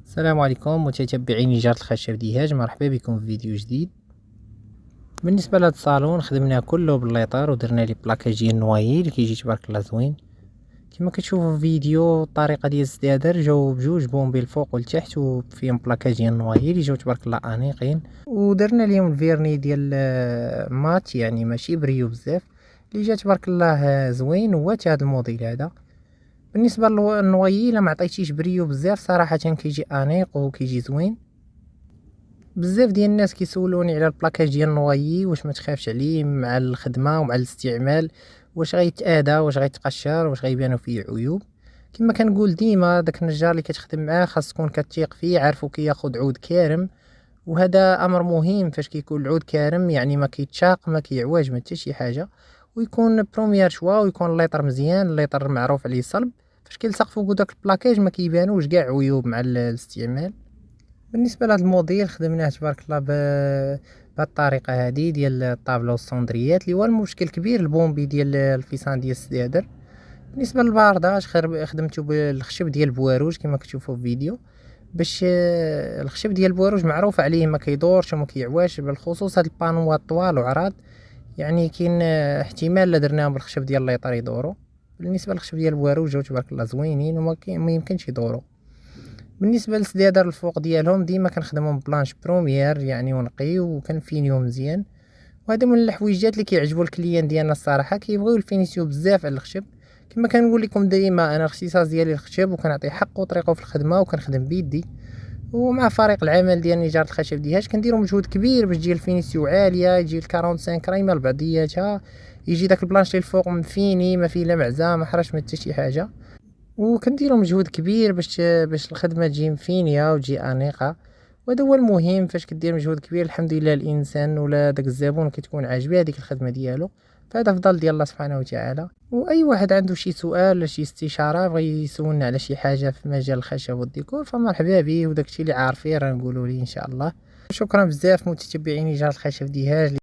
السلام عليكم متتبعي نجار الخشب ديهاج، مرحبا بكم في فيديو جديد. بالنسبه لهذا الصالون خدمناه كله بالليطر ودرنا ليه بلاكاج ديال النوايي اللي كيجي تبارك الله زوين. كما كتشوفوا في الفيديو الطريقه ديال السدادر جاو بجوج بومبي الفوق والتحت وفيهم بلاكاج ديال النوايي اللي جاو تبارك الله انيقين، ودرنا ليهم الفيرني ديال مات يعني ماشي بريو بزاف اللي جا تبارك الله زوين. هو حتى هذا الموديل هذا بالنسبه للنوايي الا ما عطيتيش بريو بزاف صراحه كيجي انيق وكيجي زوين. بزاف ديال الناس كيسولوني على البلاكاج ديال النوايي، واش ما تخافش عليه مع الخدمه ومع الاستعمال، واش غيتاذى، واش غيتقشر، واش غيبانوا فيه عيوب. كما كنقول ديما داك النجار اللي كتخدم معاه خاص تكون كتثيق فيه، عارفو كياخذ عود كارم، وهذا امر مهم. فاش كيكون العود كارم يعني ما كيتشاق ما كيعواج ما حتى شي حاجه، ويكون بروميير شوا، ويكون الليطر مزيان، الليطر معروف عليه صلب. فاش كيلصق فوق داك البلاكاج ما كيبانوش كاع عيوب مع الاستعمال. بالنسبه لهذا الموديل خدمناه تبارك الله بهذه الطريقه هذه ديال الطابله والصندريات، اللي هو المشكل الكبير البومبي ديال الفيسان ديال السدادر. بالنسبه للبارداج خدمته بالخشب ديال البواروج كما كتشوفوا في الفيديو، باش الخشب ديال البواروج معروف عليه ما كيدورش وما كيعواش، بالخصوص هاد البانوات طوال وعراض، يعني كاين احتمال لا درناهم بالخشب ديال الليطر يدوروا. بالنسبه للخشب ديال البواروج جاو تبارك الله زوينين ما يمكنش يدوروا. بالنسبه للسدادر الفوق ديالهم ديما كنخدمهم بلانش بروميير يعني ونقي وكنفينيو مزيان، وهذا من الحويجات اللي كيعجبوا الكليان ديالنا الصراحه، كيبغيو الفينيسيو بزاف على الخشب. كما كنقول لكم دائما انا الاختصاص ديالي الخشب، وكنعطي حقه وطريقه في الخدمه، وكنخدم بيدي ومع فريق العمل ديال نجار الخشب ديهاش. كنديروا مجهود كبير باش تجي الفينيسيو عاليه، يجي ال 45 ريمه لبعضياتها، يجي داك البلانش اللي الفوق مفيني ما فيه لا معزه ما حرش ما حتى شي حاجه. وكنديروا مجهود كبير باش الخدمه تجي مفينيه وتجي انيقه، وهذا هو المهم. فاش كدير مجهود كبير الحمد لله الانسان ولا داك الزبون كتكون عاجباه هذيك الخدمه ديالو، فهذا فضل ديال الله سبحانه وتعالى. واي واحد عنده شي سؤال ولا شي استشاره بغى يسولنا على شي حاجه في مجال الخشب والديكور فمرحبا به، وداكشي اللي عارفين راه نقولوا ليه ان شاء الله. شكرا بزاف متتبعين نجار الخشب ديهاج.